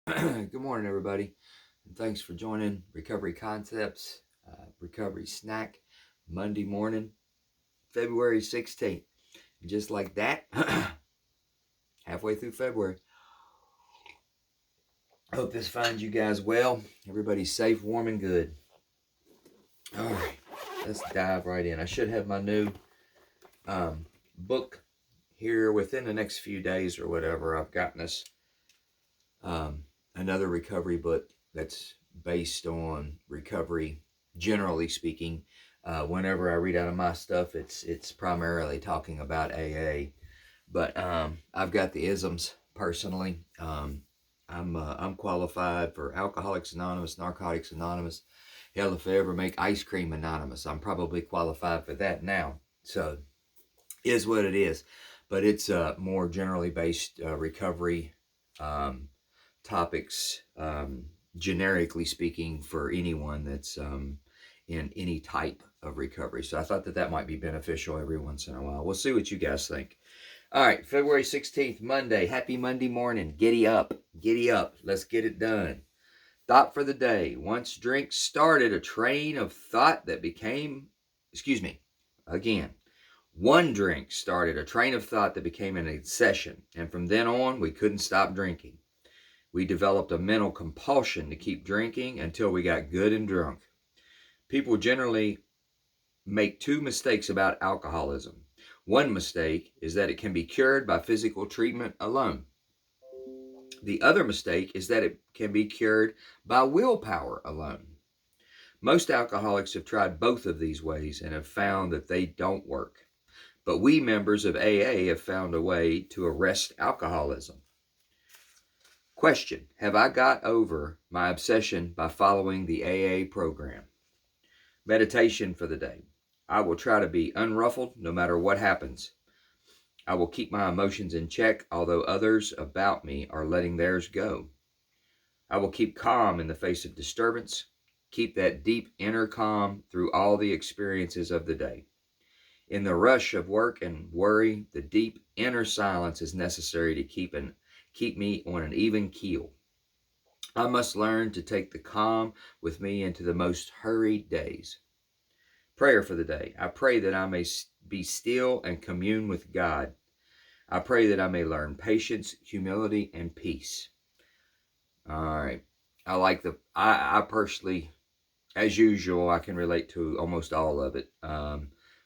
Good morning, everybody. And thanks for joining Recovery Concepts, Recovery Snack, Monday morning, February 16th. And just like that, halfway through February. Hope this finds you guys well. Everybody's safe, warm, and good. All right, let's dive right in. I should have my new book here within the next few days or whatever. I've gotten us another recovery book that's based on recovery, generally speaking. Whenever I read out of my stuff, it's primarily talking about AA, but I've got the isms personally. I'm qualified for Alcoholics Anonymous, Narcotics Anonymous. Hell, if they ever make Ice Cream Anonymous, I'm probably qualified for that now. So, is what it is. But it's more generally based recovery topics, generically speaking, for anyone that's in any type of recovery. So I thought that might be beneficial every once in a while. We'll see what you guys think. All right, February 16th, Monday. Happy Monday morning. Giddy up. Giddy up. Let's get it done. Thought for the day. Once drink started a train of thought that became, again. One drink started a train of thought that became an obsession, and from then on, we couldn't stop drinking. We developed a mental compulsion to keep drinking until we got good and drunk. People generally make two mistakes about alcoholism. One mistake is that it can be cured by physical treatment alone. The other mistake is that it can be cured by willpower alone. Most alcoholics have tried both of these ways and have found that they don't work. But we members of AA have found a way to arrest alcoholism. Question: have I got over my obsession by following the AA program? Meditation for the day. I will try to be unruffled no matter what happens. I will keep my emotions in check, although others about me are letting theirs go. I will keep calm in the face of disturbance, keep that deep inner calm through all the experiences of the day. In the rush of work and worry, the deep inner silence is necessary to keep me on an even keel. I must learn to take the calm with me into the most hurried days. Prayer for the day. I pray that I may be still and commune with God. I pray that I may learn patience, humility, and peace. All right. I personally, as usual, I can relate to almost all of it.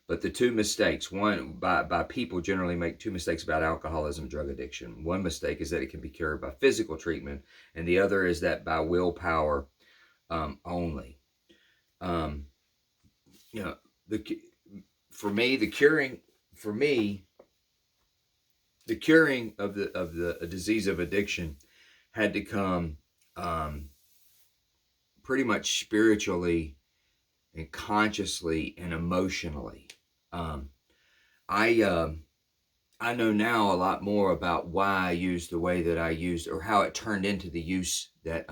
But the two mistakes, one, by people generally make two mistakes about alcoholism, drug addiction. One mistake is that it can be cured by physical treatment, and the other is that by willpower only. You know, for me, the curing of the disease of addiction had to come pretty much spiritually and consciously and emotionally. Um, I know now a lot more about why I used the way that I used, or how it turned into the use that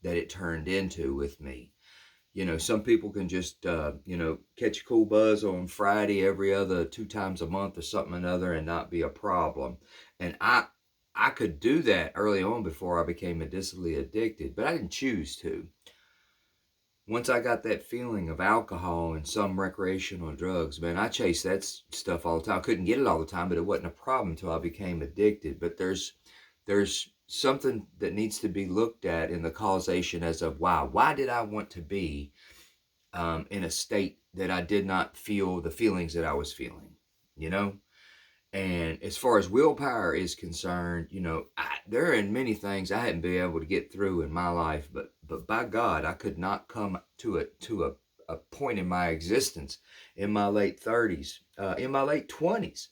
it turned into with me. You know, some people can just catch a cool buzz on Friday every other 2 times a month or something or another and not be a problem. And I could do that early on before I became medicinally addicted, but I didn't choose to. Once I got that feeling of alcohol and some recreational drugs, man, I chased that stuff all the time. I couldn't get it all the time, but it wasn't a problem until I became addicted. But there's something that needs to be looked at in the causation as of why did I want to be in a state that I did not feel the feelings that I was feeling, you know? And as far as willpower is concerned, there are many things I hadn't been able to get through in my life, but by God, I could not come to a point in my existence in my late 30s, in my late 20s,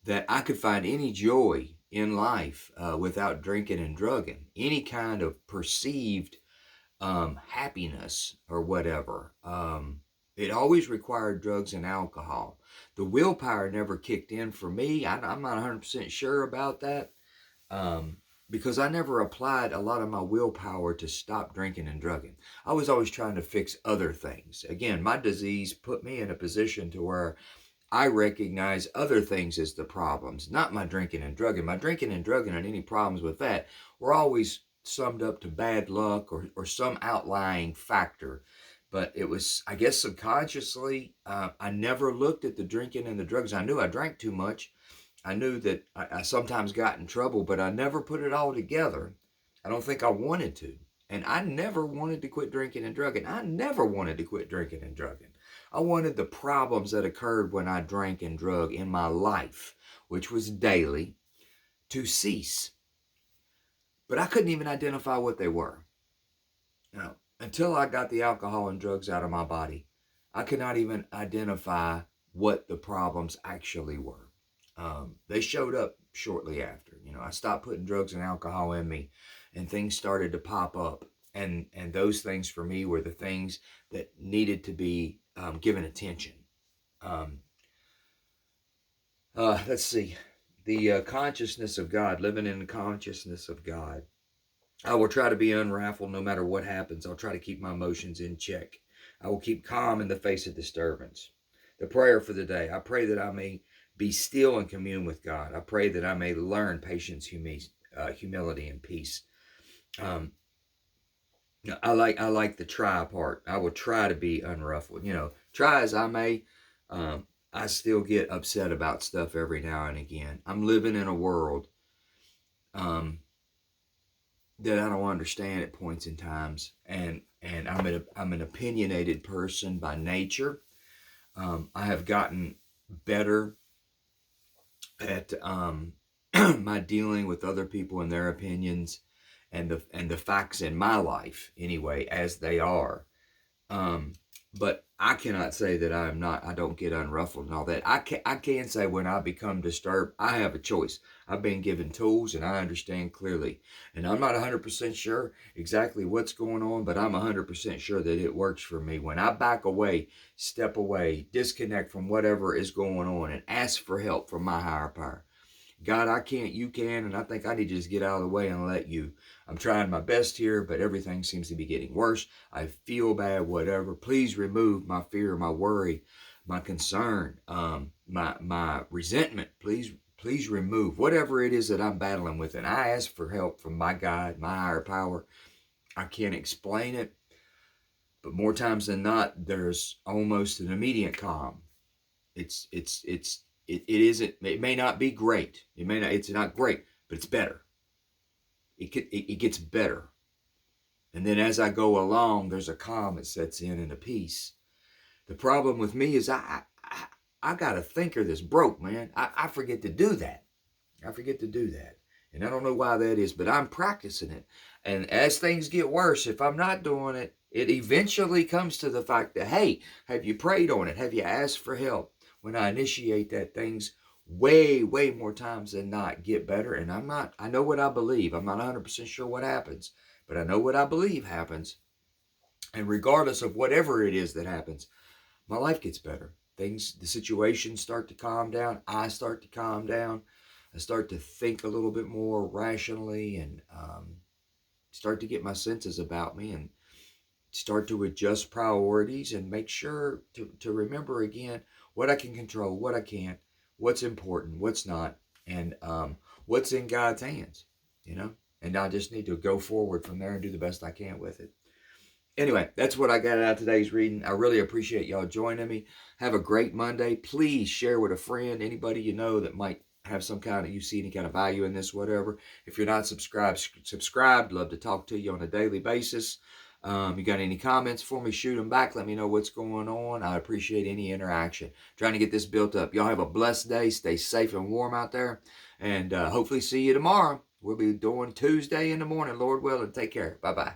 that I could find any joy in life without drinking and drugging, any kind of perceived happiness or whatever. It always required drugs and alcohol. The willpower never kicked in for me. I'm not 100% sure about that because I never applied a lot of my willpower to stop drinking and drugging. I was always trying to fix other things. Again, my disease put me in a position to where I recognize other things as the problems, not my drinking and drugging. My drinking and drugging and any problems with that were always summed up to bad luck or some outlying factor. But it was, I guess, subconsciously, I never looked at the drinking and the drugs. I knew I drank too much. I knew that I sometimes got in trouble, but I never put it all together. I don't think I wanted to. And I never wanted to quit drinking and drugging. I never wanted to quit drinking and drugging. I wanted the problems that occurred when I drank and drug in my life, which was daily, to cease. But I couldn't even identify what they were. Now, until I got the alcohol and drugs out of my body, I could not even identify what the problems actually were. They showed up shortly after. I stopped putting drugs and alcohol in me, and things started to pop up. And those things for me were the things that needed to be given attention. Let's see. The consciousness of God, living in the consciousness of God. I will try to be unraveled no matter what happens. I'll try to keep my emotions in check. I will keep calm in the face of disturbance. The prayer for the day. I pray that I may be still and commune with God. I pray that I may learn patience, humility, and peace. I like the try part. I will try to be unruffled. Try as I may, I still get upset about stuff every now and again. I'm living in a world that I don't understand at points in times, and I'm an opinionated person by nature. I have gotten better at my dealing with other people and their opinions, and the facts in my life anyway as they are. But I cannot say that I don't get unruffled and all that. I can say when I become disturbed, I have a choice. I've been given tools and I understand clearly. And I'm not 100% sure exactly what's going on, but I'm 100% sure that it works for me. When I back away, step away, disconnect from whatever is going on and ask for help from my higher power. God, I can't, you can, and I think I need to just get out of the way and let you. I'm trying my best here, but everything seems to be getting worse. I feel bad, whatever. Please remove my fear, my worry, my concern, my resentment. Please remove whatever it is that I'm battling with. And I ask for help from my God, my higher power. I can't explain it, but more times than not, there's almost an immediate calm. It may not be great. It's not great, but it's better. It gets better. And then as I go along, there's a calm that sets in and a peace. The problem with me is I got a thinker that's broke, man. I forget to do that. And I don't know why that is, but I'm practicing it. And as things get worse, if I'm not doing it, it eventually comes to the fact that, hey, have you prayed on it? Have you asked for help? When I initiate that, things way more times than not get better. And I know what I believe. I'm not 100% sure what happens, but I know what I believe happens. And regardless of whatever it is that happens, my life gets better. The situations start to calm down. I start to calm down. I start to think a little bit more rationally and start to get my senses about me and start to adjust priorities and make sure to remember again what I can control, what I can't, what's important, what's not, and what's in God's hands, and I just need to go forward from there and do the best I can with it. Anyway, that's what I got out of today's reading. I really appreciate y'all joining me. Have a great Monday. Please share with a friend, anybody you know that might have you see any kind of value in this, whatever. If you're not subscribed, love to talk to you on a daily basis. You got any comments for me, shoot them back. Let me know what's going on. I appreciate any interaction. Trying to get this built up. Y'all have a blessed day. Stay safe and warm out there. And hopefully see you tomorrow. We'll be doing Tuesday in the morning, Lord willing. Take care. Bye-bye.